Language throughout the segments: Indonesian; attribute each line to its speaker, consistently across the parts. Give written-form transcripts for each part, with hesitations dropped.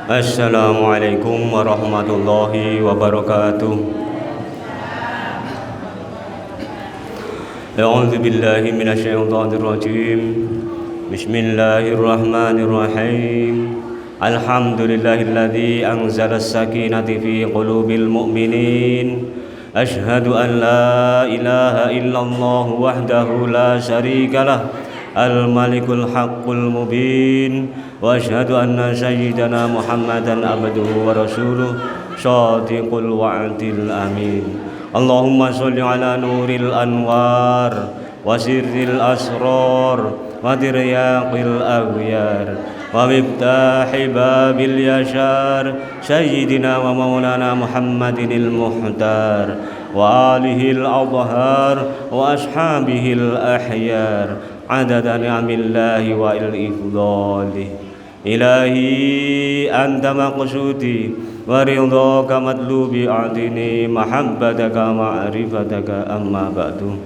Speaker 1: Assalamualaikum warahmatullahi wabarakatuh. A'udzu billahi minasyaitonir rajim. Bismillahirrahmanirrahim. Alhamdulillahilladzi anzala as-sakinata fi qulubil mu'minin. Asyhadu an la ilaha illallah wahdahu la syarikalah. Al-Malikul Haqqul Mubin. Wa asyhadu anna sayyidana Muhammadan abduhu wa rasuluh shadiqul wa'dil amin. Allahumma sholli ala nuril anwar wa sirril asrar wa diryaqil aghyar wa miftahi babil yashar sayyidina wa maulana Muhammadinil muhtar wa alihil adhar wa ashabihil ahyar adada ni'amillahi wa il-ifdali. Ilahi anta maqsudi wa ridhaka matlubi a'tini mahabbataka ma'rifataka amma ba'du.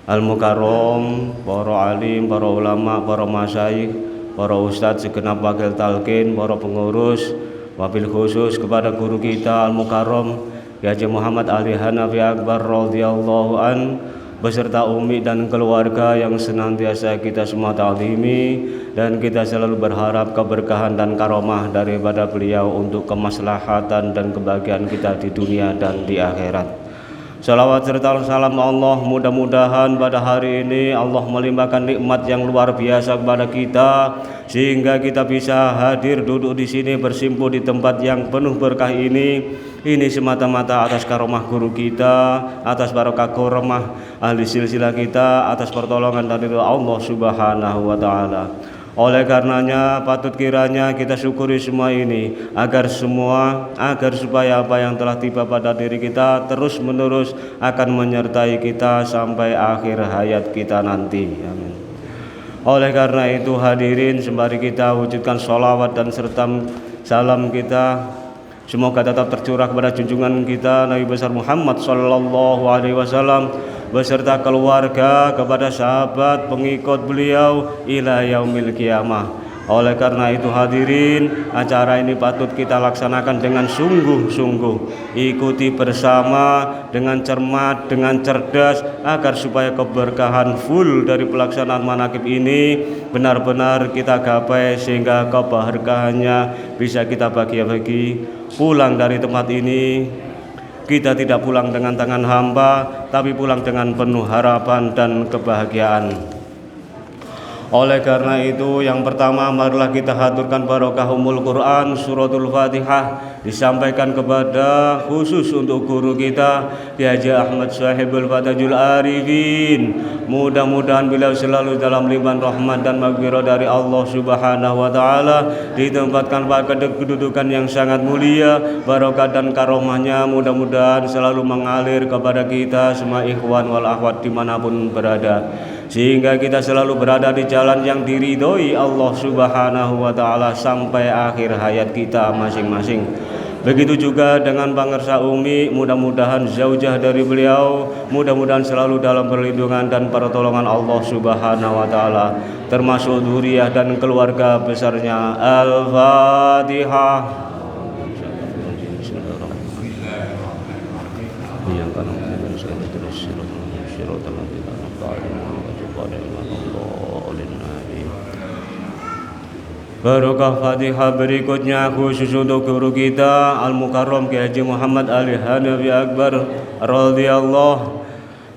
Speaker 1: Al-Mukarram, para alim, para ulama, para masyayikh, para ustadz segenap wakil talqin, para pengurus, wabil khusus kepada guru kita Al-Mukarram Kiai Haji Muhammad Ali Hanafi Akbar radhiyallahu an, beserta umi dan keluarga yang senantiasa kita semua ta'zimi, dan kita selalu berharap keberkahan dan karomah daripada beliau untuk kemaslahatan dan kebahagiaan kita di dunia dan di akhirat. Salawat serta salam Allah mudah-mudahan pada hari ini Allah melimpahkan nikmat yang luar biasa kepada kita sehingga kita bisa hadir duduk di sini bersimpuh di tempat yang penuh berkah ini. Ini semata-mata atas karomah guru kita, atas barokah karomah ahli silsilah kita, atas pertolongan dari Allah Subhanahu wa taala. Oleh karenanya patut kiranya kita syukuri semua ini agar supaya apa yang telah tiba pada diri kita terus menerus akan menyertai kita sampai akhir hayat kita nanti. Amin. Oleh karena itu hadirin, sembari kita wujudkan sholawat dan serta salam kita semoga tetap tercurah kepada junjungan kita Nabi besar Muhammad sallallahu alaihi wasallam beserta keluarga, kepada sahabat pengikut beliau ila yaumil qiyamah. Oleh karena itu hadirin, acara ini patut kita laksanakan dengan sungguh-sungguh, ikuti bersama dengan cermat, dengan cerdas, agar supaya keberkahan full dari pelaksanaan manaqib ini benar-benar kita gapai sehingga keberkahannya bisa kita bagi-bagi. Pulang dari tempat ini kita tidak pulang dengan tangan hampa, tapi pulang dengan penuh harapan dan kebahagiaan. Oleh karena itu yang pertama marilah kita haturkan barokah Ummul Quran suratul Fatihah disampaikan kepada khusus untuk guru kita Kiai Haji Ahmad Sahibul Fatajul Arifin. Mudah-mudahan beliau selalu dalam limpahan rahmat dan maghfirah dari Allah Subhanahu wa taala, ditempatkan pada kedudukan yang sangat mulia, barokah dan karomahnya mudah-mudahan selalu mengalir kepada kita semua ikhwan wal akhwat dimanapun berada, sehingga kita selalu berada di jalan yang diridhoi Allah Subhanahu wa taala sampai akhir hayat kita masing-masing. Begitu juga dengan Pangersa Umi, mudah-mudahan zaujah dari beliau mudah-mudahan selalu dalam perlindungan dan pertolongan Allah Subhanahu wa taala, termasuk dzurriyyah dan keluarga besarnya. Al-Fatihah. Barokah Fatihah berikutnya khusus untuk guru kita Al-Mukarram Kiai Haji Muhammad Ali Hanafi Akbar radhiyallahu.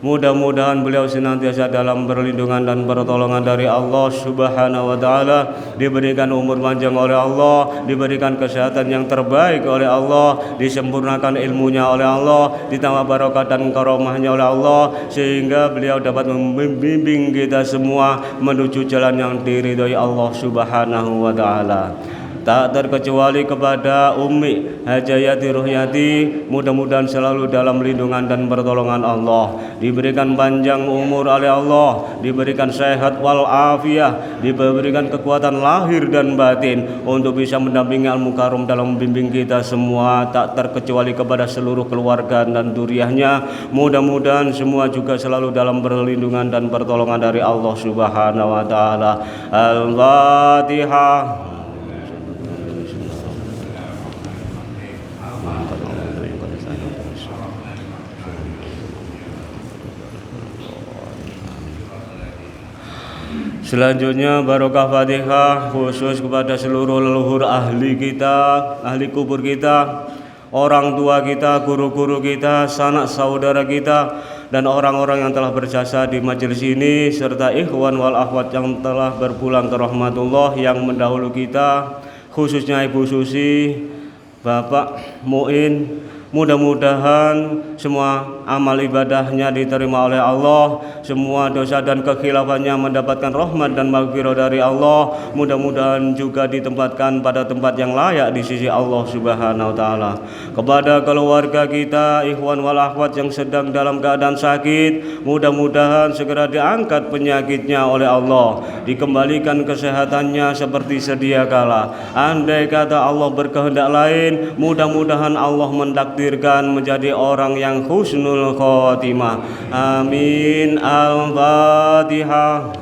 Speaker 1: Mudah-mudahan beliau senantiasa dalam perlindungan dan pertolongan dari Allah Subhanahu wa taala, diberikan umur panjang oleh Allah, diberikan kesehatan yang terbaik oleh Allah, disempurnakan ilmunya oleh Allah, ditambah barokah dan karomahnya oleh Allah, sehingga beliau dapat membimbing kita semua menuju jalan yang diridhoi Allah Subhanahu wa taala. Tak terkecuali kepada Ummi Hajayati Ruhyati, mudah-mudahan selalu dalam lindungan dan pertolongan Allah, diberikan panjang umur oleh Allah, diberikan sehat wal afiah, diberikan kekuatan lahir dan batin untuk bisa mendampingi Al-Mukarram dalam membimbing kita semua, tak terkecuali kepada seluruh keluarga dan dzurriyyahnya. Mudah-mudahan semua juga selalu dalam perlindungan dan pertolongan dari Allah Subhanahu wa taala. Al-Fatihah. Selanjutnya barokah Fatihah khusus kepada seluruh leluhur ahli kita, ahli kubur kita, orang tua kita, guru-guru kita, sanak saudara kita, dan orang-orang yang telah berjasa di majelis ini, serta ikhwan wal akhwat yang telah berpulang ke rahmatullah yang mendahulu kita, khususnya Ibu Susi, Bapak Muin. Mudah-mudahan semua amal ibadahnya diterima oleh Allah, semua dosa dan kekhilafannya mendapatkan rahmat dan maghfirah dari Allah. Mudah-mudahan juga ditempatkan pada tempat yang layak di sisi Allah Subhanahu wa taala. Kepada keluarga kita, ikhwan wal akhwat yang sedang dalam keadaan sakit, mudah-mudahan segera diangkat penyakitnya oleh Allah, dikembalikan kesehatannya seperti sedia kala. Andai kata Allah berkehendak lain, mudah-mudahan Allah mentakdirkan menjadi orang yang husnul khotimah. Amin. Al-Fatihah.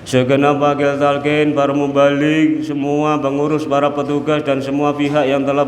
Speaker 1: Segenap wakil talqin, para mubalik, semua pengurus, para petugas dan semua pihak yang telah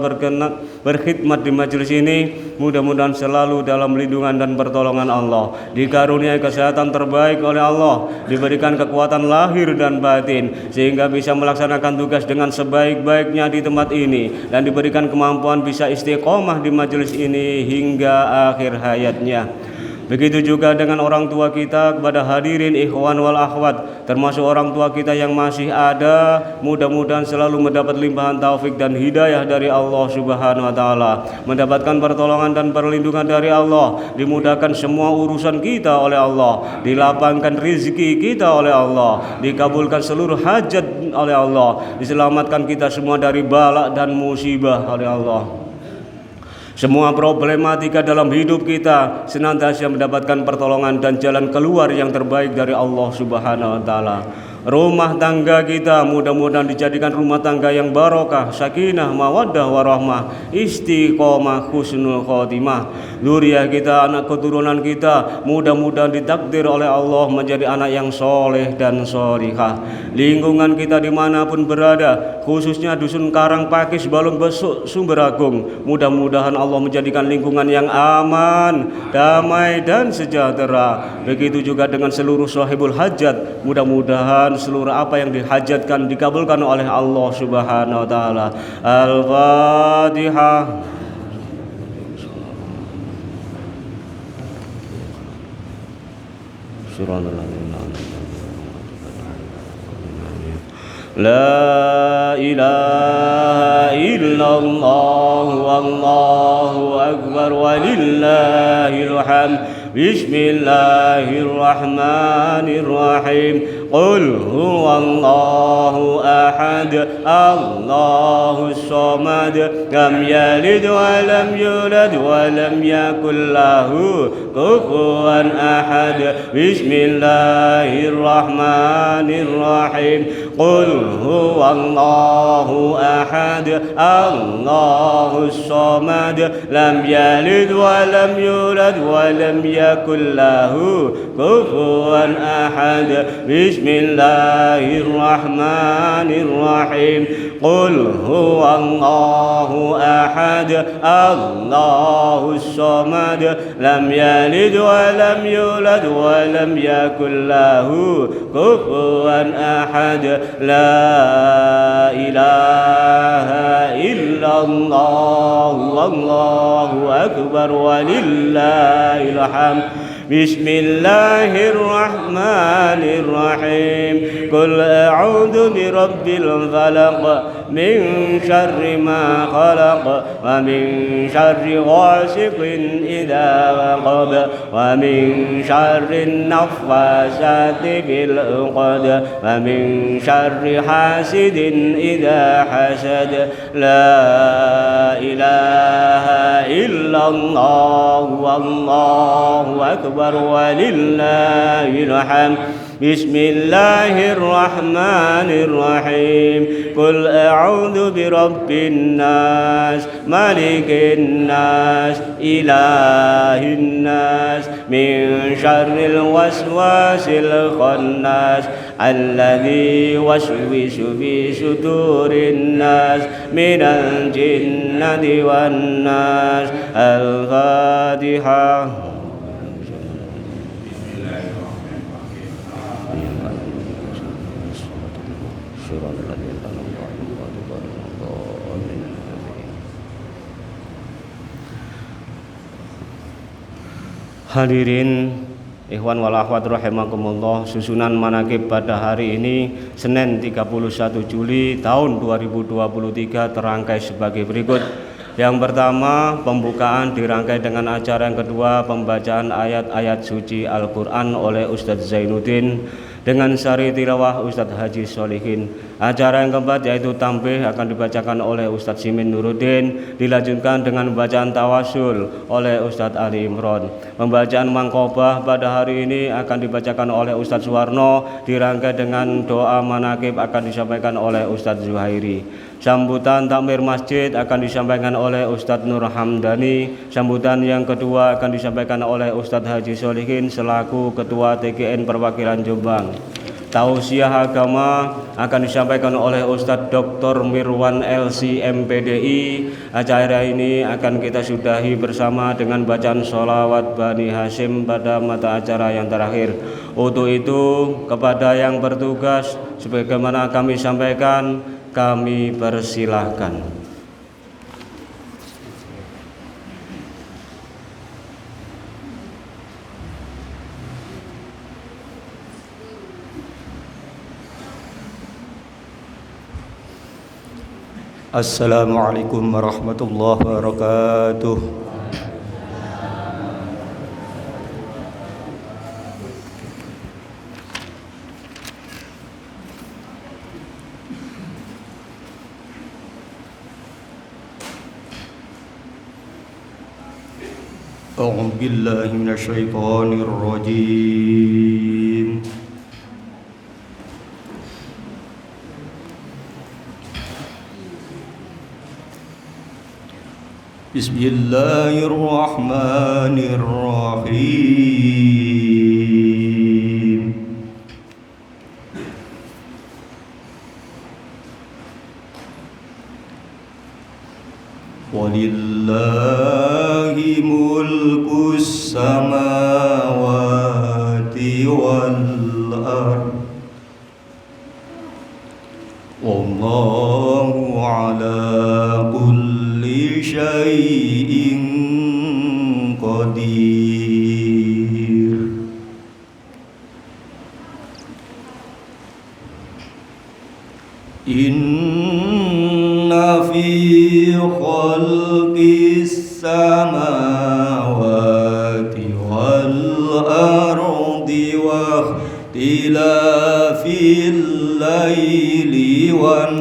Speaker 1: berkhidmat di majelis ini, mudah-mudahan selalu dalam lindungan dan pertolongan Allah, dikaruniai kesehatan terbaik oleh Allah, diberikan kekuatan lahir dan batin sehingga bisa melaksanakan tugas dengan sebaik-baiknya di tempat ini, dan diberikan kemampuan bisa istiqomah di majelis ini hingga akhir hayatnya. Begitu juga dengan orang tua kita, kepada hadirin ikhwan wal akhwat, termasuk orang tua kita yang masih ada, mudah-mudahan selalu mendapat limpahan taufik dan hidayah dari Allah Subhanahu wa taala, mendapatkan pertolongan dan perlindungan dari Allah, dimudahkan semua urusan kita oleh Allah, dilapangkan rezeki kita oleh Allah, dikabulkan seluruh hajat oleh Allah, diselamatkan kita semua dari bala dan musibah oleh Allah. Semua problematika dalam hidup kita senantiasa mendapatkan pertolongan dan jalan keluar yang terbaik dari Allah Subhanahu wa taala. Rumah tangga kita mudah-mudahan dijadikan rumah tangga yang barokah, sakinah, mawaddah, warahmah, istiqomah, husnul khotimah. Dzurriyyah kita, anak keturunan kita, mudah-mudahan ditakdir oleh Allah menjadi anak yang soleh dan solihah. Lingkungan kita dimanapun berada, khususnya dusun Karangpakis, Balong Besuk, Sumber Agung, mudah-mudahan Allah menjadikan lingkungan yang aman, damai dan sejahtera. Begitu juga dengan seluruh sahibul hajat, mudah-mudahan seluruh apa yang dihajatkan dikabulkan oleh Allah Subhanahu wa taala. Al-Fatihah. La ilaha illallah wallahu akbar walillahil hamd. Bismillahirrahmanirrahim. Qul huwallahu ahad, Allahus samad, lam yalid wa lam yulad wa lam yakul lahu kufuwan ahad. Bismillahirrahmanirrahim. Qul huwallahu ahad, Allahus samad, lam yalid wa lam yulad wa lam yakul lahu kufuwan ahad. Bismillahirrahmanirrahim. Qul huwallahu ahad, Allahus samad, lam yalid wa lam yulad wa lam yakul lahu kufuwan ahad. La ilaha illallah wallahu akbar walillahil hamd. Bismillahirrahmanirrahim. Qul a'udzu birabbil falaq, min syarri ma khalaq, wa min syarri ghasiqin idza waqab, wa min syarri naffasati fil 'uqad, wa min syarri hasidin idza hasad. La ilaha illallah wallahu akbar walillahil hamd. Bismillahirrahmanirrahim. Qul a'udzu birabbin nas, malikin nas, ilahin nas, min syarril waswasil khannas, alladzi waswisu fi sudurin nas, minal jinnati wan nas. Al-Fatihah. Hadirin ikhwan wal akhwat rahimakumullah, susunan manaqib pada hari ini Senin 31 Juli tahun 2023 terangkai sebagai berikut. Yang pertama, pembukaan dirangkai dengan acara. Yang kedua, pembacaan ayat-ayat suci Al-Quran oleh Ustadz Zainuddin dengan sari tilawah Ustadz Haji Solihin. Acara yang keempat yaitu tampih akan dibacakan oleh Ustadz Simin Nuruddin, dilanjutkan dengan bacaan tawasul oleh Ustadz Ali Imron. Pembacaan mangkobah pada hari ini akan dibacakan oleh Ustadz Suwarno, dirangkai dengan doa manaqib akan disampaikan oleh Ustadz Zuhairi. Sambutan takmir masjid akan disampaikan oleh Ustadz Nur Hamdani. Sambutan yang kedua akan disampaikan oleh Ustadz Haji Solihin selaku Ketua TGN Perwakilan Jombang. Tausiah agama akan disampaikan oleh Ustadz Dr. Mirwan LC MPDI. Acara ini akan kita sudahi bersama dengan bacaan sholawat Bani Hashim pada mata acara yang terakhir. Untuk itu, kepada yang bertugas, sebagaimana kami sampaikan, kami persilahkan.
Speaker 2: Assalamualaikum warahmatullahi wabarakatuh. A'udzu billahi minasyaitonir rajim. Bismillahirrahmanirrahim. Walillahi mulkus samawati wal ardh. Wallahu ala kulli syai'in qadir. Inna fi khalqis samawati wal ardi wa ikhtilafil laili wan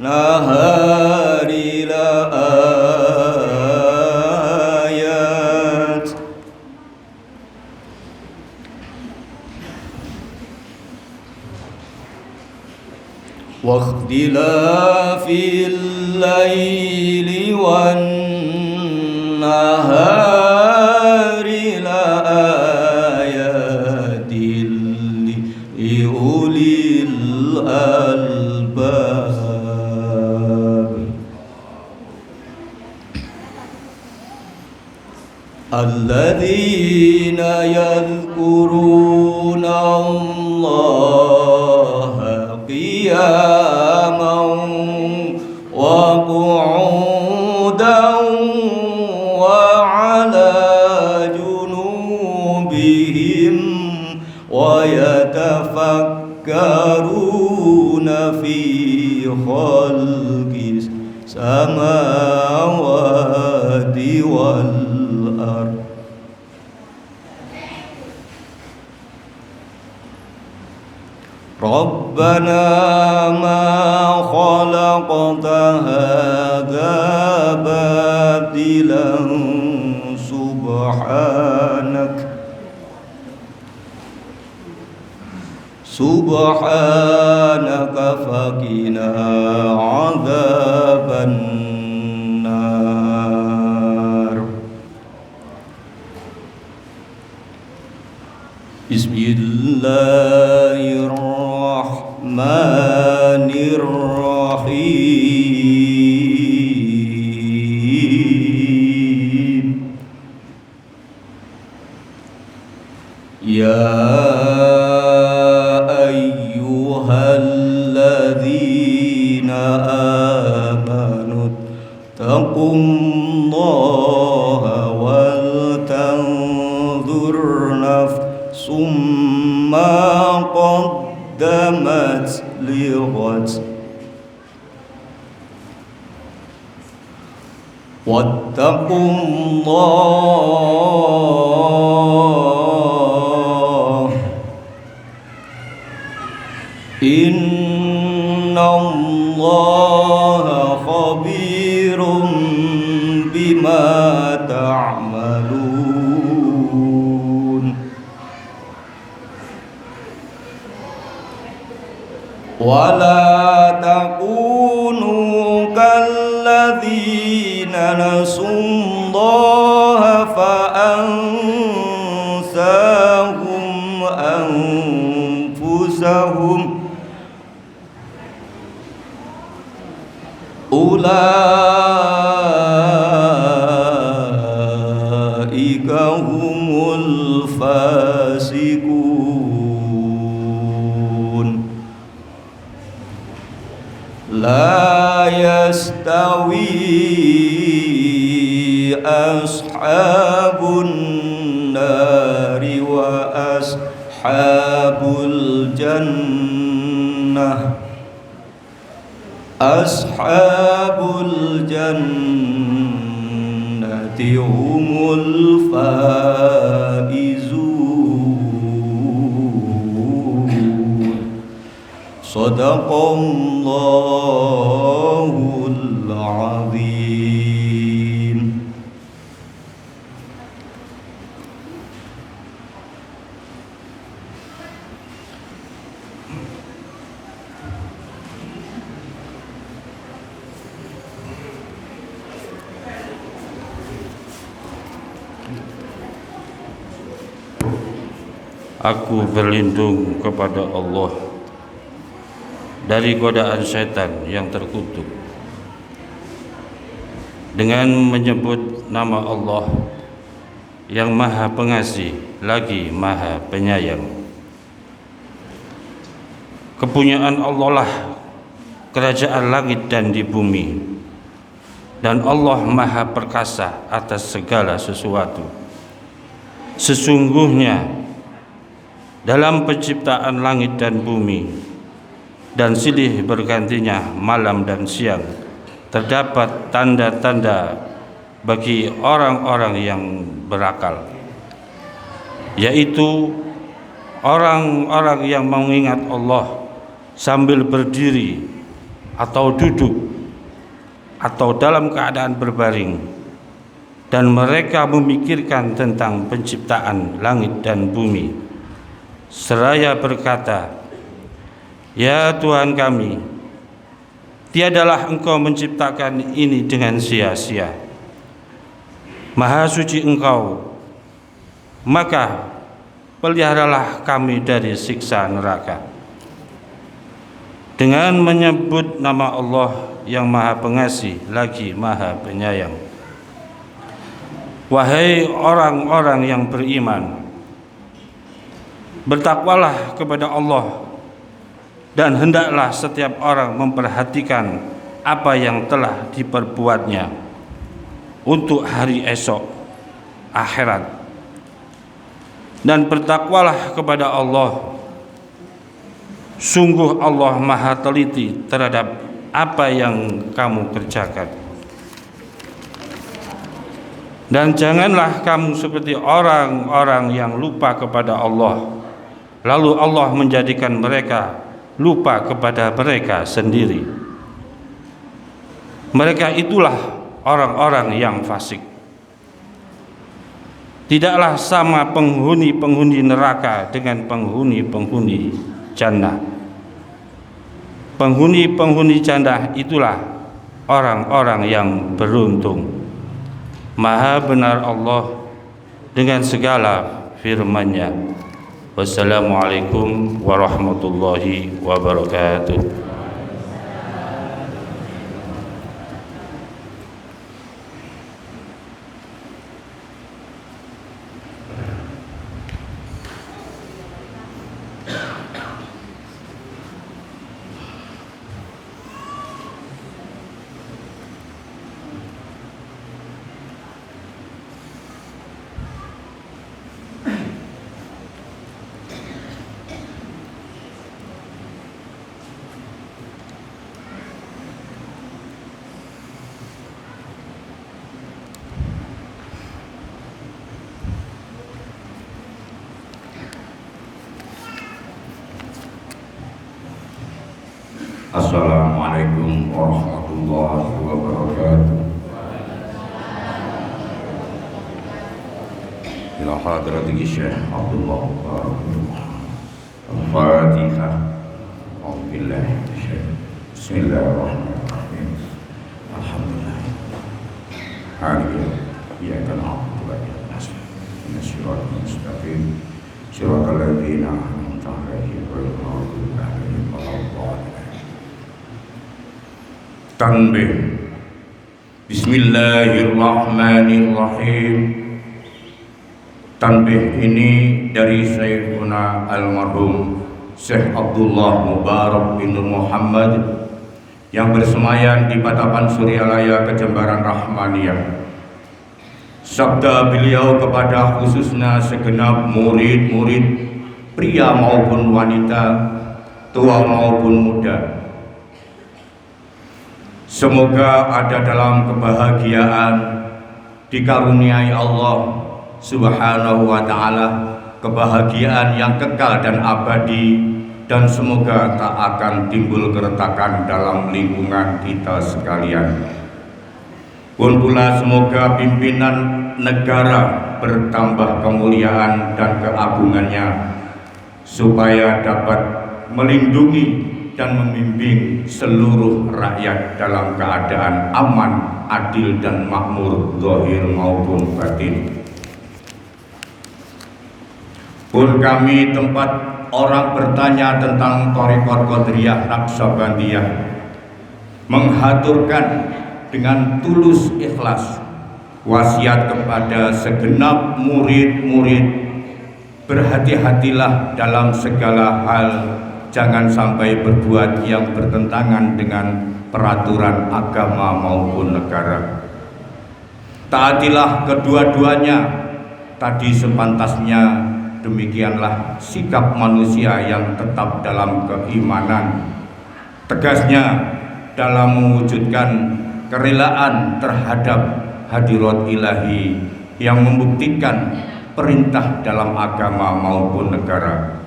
Speaker 2: nahari la ayat wa ikhtilafil laili wan nahari la ayatin li ulil albab. Alladzina yadhkuruna Allaha qiyaman wa qu'udan wa 'ala junubihim wa yatafakkaruna fi khalqis samawati wal ardh. Rabbana ma khalaqta hadza batilan subhanak سبحانك فقنا عذاب النار. بسم الله الرحمن الرحيم. يا أيها الذين آمنوا اتقوا الله ولتنظر نفس ما قدمت لغد واتقوا الله إن الله خبير بما تعملون. ولا تكونوا كالذين نسوا الله فأنساهم أنفسهم أولئك هم الفاسقون. لا يستوي أصحاب النار وأصحاب الجنة. أصحاب الجنة هم الفائزون. صدق الله العظيم.
Speaker 3: Aku berlindung kepada Allah dari godaan syaitan yang terkutuk dengan menyebut nama Allah yang Maha Pengasih lagi Maha Penyayang. Kepunyaan Allah lah kerajaan langit dan di bumi, dan Allah Maha Perkasa atas segala sesuatu. Sesungguhnya dalam penciptaan langit dan bumi dan silih bergantinya malam dan siang terdapat tanda-tanda bagi orang-orang yang berakal, yaitu orang-orang yang mengingat Allah sambil berdiri atau duduk atau dalam keadaan berbaring, dan mereka memikirkan tentang penciptaan langit dan bumi seraya berkata, "Ya Tuhan kami, tiadalah Engkau menciptakan ini dengan sia-sia. Maha suci Engkau, maka peliharalah kami dari siksa neraka." Dengan menyebut nama Allah yang Maha Pengasih lagi Maha Penyayang. Wahai orang-orang yang beriman, bertakwalah kepada Allah, dan hendaklah setiap orang memperhatikan apa yang telah diperbuatnya untuk hari esok akhirat. Dan bertakwalah kepada Allah, sungguh Allah Maha teliti terhadap apa yang kamu kerjakan. Dan janganlah kamu seperti orang-orang yang lupa kepada Allah, lalu Allah menjadikan mereka lupa kepada mereka sendiri. Mereka itulah orang-orang yang fasik. Tidaklah sama penghuni-penghuni neraka dengan penghuni-penghuni jannah. Penghuni-penghuni jannah itulah orang-orang yang beruntung. Maha benar Allah dengan segala firman-Nya. Wassalamualaikum warahmatullahi wabarakatuh.
Speaker 4: Assalamualaikum warahmatullahi wabarakatuh. Ila hadrati Syekh Abdullah Al-Fatihah. Alhamdulillah. Bismillahirrahmanirrahim. Alhamdulillah. Iyyaka na'budu wa iyyaka nasta'in. Shiratal mustaqim. Shiratal ladzina an'amta 'alaihim ghairil maghdubi 'alaihim waladdallin. Tanbih. Bismillahirrahmanirrahim. Tanbih ini dari Syekhuna almarhum Syekh Abdullah Mubarak bin Muhammad yang bersemayam di Patapan Suryalaya, Kejembaran Rahmaniyah. Sabda beliau kepada khususnya segenap murid-murid pria maupun wanita, tua maupun muda. Semoga ada dalam kebahagiaan, dikaruniai Allah Subhanahu wa ta'ala kebahagiaan yang kekal dan abadi, dan semoga tak akan timbul keretakan dalam lingkungan kita sekalian. Pun pula semoga pimpinan negara bertambah kemuliaan dan keagungannya, supaya dapat melindungi dan membimbing seluruh rakyat dalam keadaan aman, adil dan makmur, zahir maupun batin. Pun kami tempat orang bertanya tentang Thariqat Qadiriyah Naqsabandiyah, menghaturkan dengan tulus ikhlas wasiat kepada segenap murid-murid, berhati-hatilah dalam segala hal, jangan sampai berbuat yang bertentangan dengan peraturan agama maupun negara. Taatilah kedua-duanya, tadi sepantasnya. Demikianlah sikap manusia yang tetap dalam keimanan, tegasnya dalam mewujudkan kerelaan terhadap hadirat ilahi yang membuktikan perintah dalam agama maupun negara.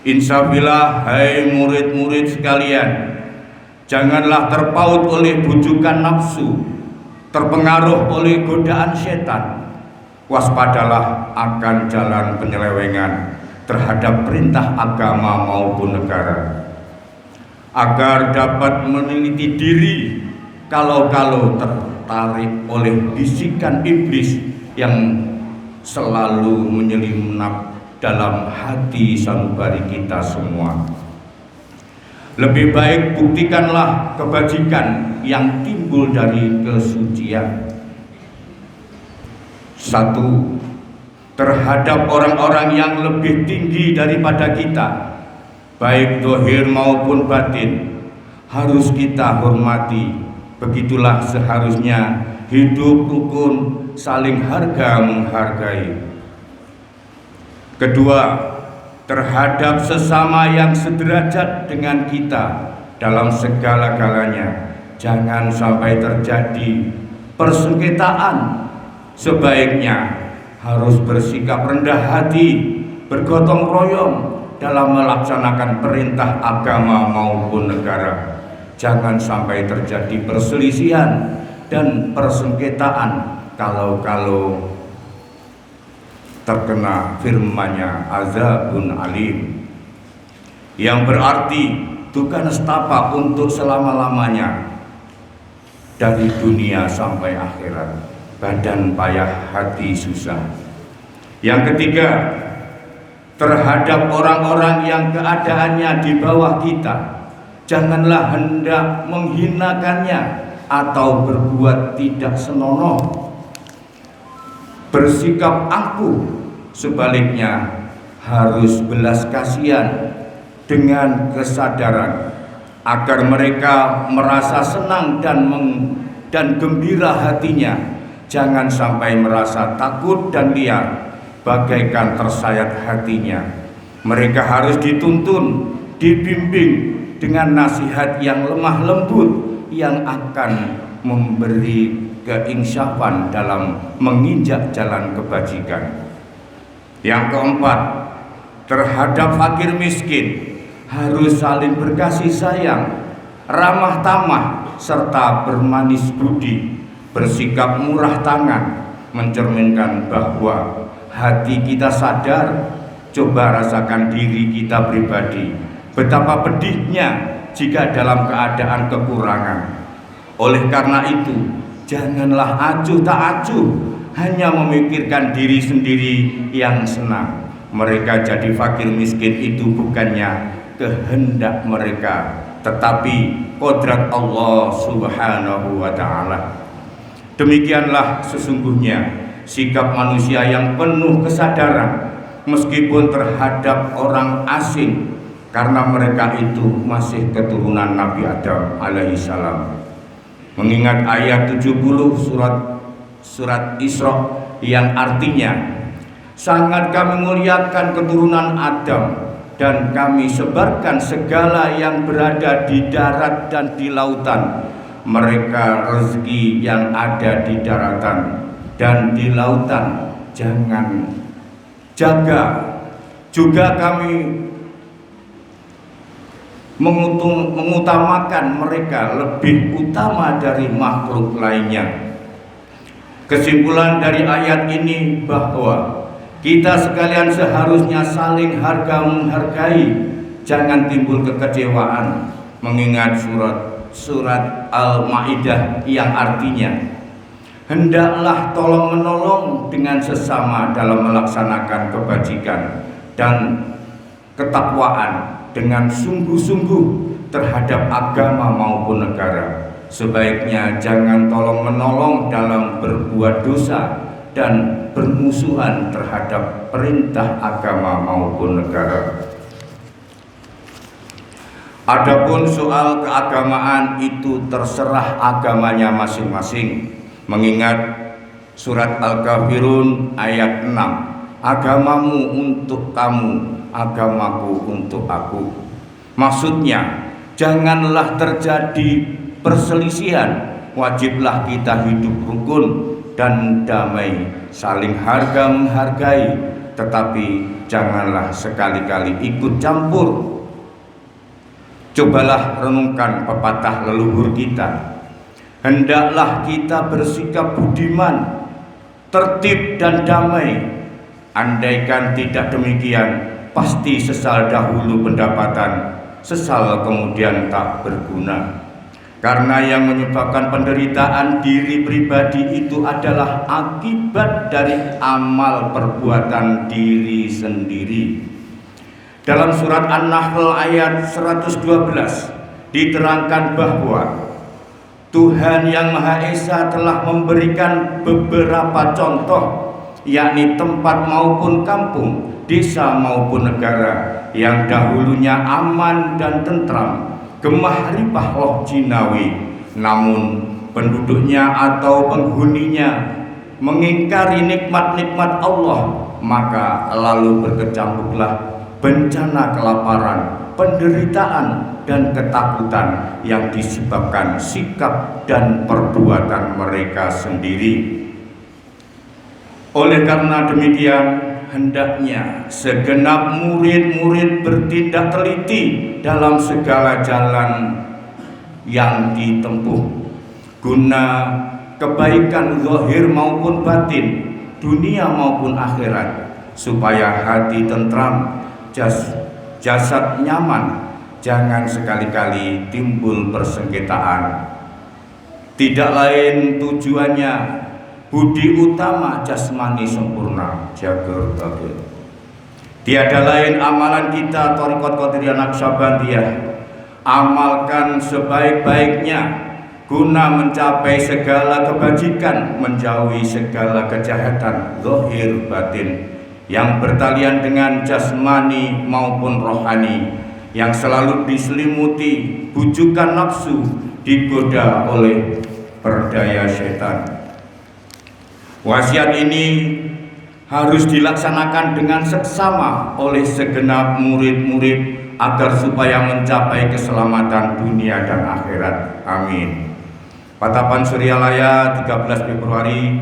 Speaker 4: Insyaallah, hai murid-murid sekalian, janganlah terpaut oleh bujukan nafsu, terpengaruh oleh godaan setan. Waspadalah akan jalan penyelewengan terhadap perintah agama maupun negara, agar dapat meneliti diri kalau-kalau tertarik oleh bisikan iblis yang selalu menyelinap dalam hati sanubari kita semua. Lebih baik buktikanlah kebajikan yang timbul dari kesucian. Satu, terhadap orang-orang yang lebih tinggi daripada kita, baik zahir maupun batin, harus kita hormati. Begitulah seharusnya hidup rukun, saling harga menghargai. Kedua, terhadap sesama yang sederajat dengan kita dalam segala-galanya, jangan sampai terjadi persengketaan. Sebaiknya harus bersikap rendah hati, bergotong royong dalam melaksanakan perintah agama maupun negara. Jangan sampai terjadi perselisihan dan persengketaan kalau terkena firman-Nya azabun alim. yang berarti duka nestapa untuk selama-lamanya dari dunia sampai akhirat. Badan payah, hati susah. Yang ketiga, terhadap orang-orang yang keadaannya di bawah kita, janganlah hendak menghinakannya atau berbuat tidak senonoh, bersikap angkuh. Sebaliknya harus belas kasihan dengan kesadaran agar mereka merasa senang dan gembira hatinya. Jangan sampai merasa takut dan liar bagaikan tersayat hatinya. Mereka harus dituntun, dibimbing dengan nasihat yang lemah lembut yang akan memberi keinsyafan dalam menginjak jalan kebajikan. Yang keempat, terhadap fakir miskin harus saling berkasih sayang, ramah tamah, serta bermanis budi, bersikap murah tangan, mencerminkan bahwa hati kita sadar. Coba rasakan diri kita pribadi, betapa pedihnya jika dalam keadaan kekurangan. Oleh karena itu, janganlah acuh tak acuh hanya memikirkan diri sendiri yang senang. Mereka jadi fakir miskin itu bukannya kehendak mereka, tetapi kodrat Allah Subhanahu wa ta'ala. Demikianlah sesungguhnya sikap manusia yang penuh kesadaran meskipun terhadap orang asing, karena mereka itu masih keturunan Nabi Adam alaihissalam. Mengingat ayat 70 surat Isra yang artinya, sangat kami muliakan keturunan Adam dan kami sebarkan segala yang berada di darat dan di lautan, mereka rezeki yang ada di daratan dan di lautan jangan jaga. Juga kami mengutamakan mereka lebih utama dari makhluk lainnya. Kesimpulan dari ayat ini bahwa kita sekalian seharusnya saling harga menghargai, jangan timbul kekecewaan. Mengingat surat Al-Maidah yang artinya, hendaklah tolong menolong dengan sesama dalam melaksanakan kebajikan dan ketakwaan dengan sungguh-sungguh terhadap agama maupun negara. Sebaiknya jangan tolong menolong dalam berbuat dosa dan bermusuhan terhadap perintah agama maupun negara. Adapun soal keagamaan itu terserah agamanya masing-masing. Mengingat surat Al-Kafirun ayat 6, agamamu untuk kamu, agamaku untuk aku. Maksudnya, janganlah terjadi perselisihan, wajiblah kita hidup rukun dan damai, saling harga menghargai, tetapi janganlah sekali-kali ikut campur. Cobalah renungkan pepatah leluhur kita. Hendaklah kita bersikap budiman, tertib dan damai. Andaikan tidak demikian, pasti sesal dahulu pendapatan, sesal kemudian tak berguna. Karena yang menyebabkan penderitaan diri pribadi itu adalah akibat dari amal perbuatan diri sendiri. Dalam surat An-Nahl ayat 112 diterangkan bahwa Tuhan Yang Maha Esa telah memberikan beberapa contoh, yakni tempat maupun kampung, desa maupun negara yang dahulunya aman dan tentram, gemah ripah roh jinawi, namun penduduknya atau penghuninya mengingkari nikmat-nikmat Allah, maka lalu berkecamuklah bencana kelaparan, penderitaan, dan ketakutan yang disebabkan sikap dan perbuatan mereka sendiri. Oleh karena demikian, hendaknya segenap murid-murid bertindak teliti dalam segala jalan yang ditempuh guna kebaikan zahir maupun batin, dunia maupun akhirat, supaya hati tentram, jasad nyaman, jangan sekali-kali timbul persengketaan. Tidak lain tujuannya budi utama jasmani sempurna, jagur bagul. Tiada lain amalan kita Thariqat Qadiriyah Naqsyabandiyah, amalkan sebaik-baiknya guna mencapai segala kebajikan, menjauhi segala kejahatan zahir batin yang bertalian dengan jasmani maupun rohani, yang selalu diselimuti bujukan nafsu, digoda oleh perdaya setan. Wasiat ini harus dilaksanakan dengan seksama oleh segenap murid-murid agar supaya mencapai keselamatan dunia dan akhirat. Amin. Patapan Suryalaya 13 Februari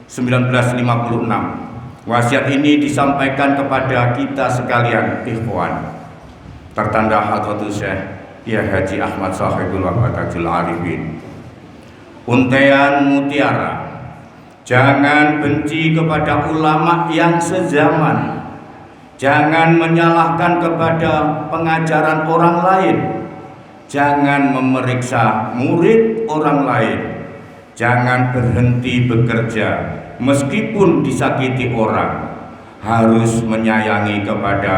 Speaker 4: 1956. Wasiat ini disampaikan kepada kita sekalian ikhwan. Tertanda Hadratul Syekh Ya Haji Ahmad Sahibul Wahbatajul Arifin. Untaian mutiara, jangan benci kepada ulama yang sezaman, jangan menyalahkan kepada pengajaran orang lain, jangan memeriksa murid orang lain, jangan berhenti bekerja meskipun disakiti orang, harus menyayangi kepada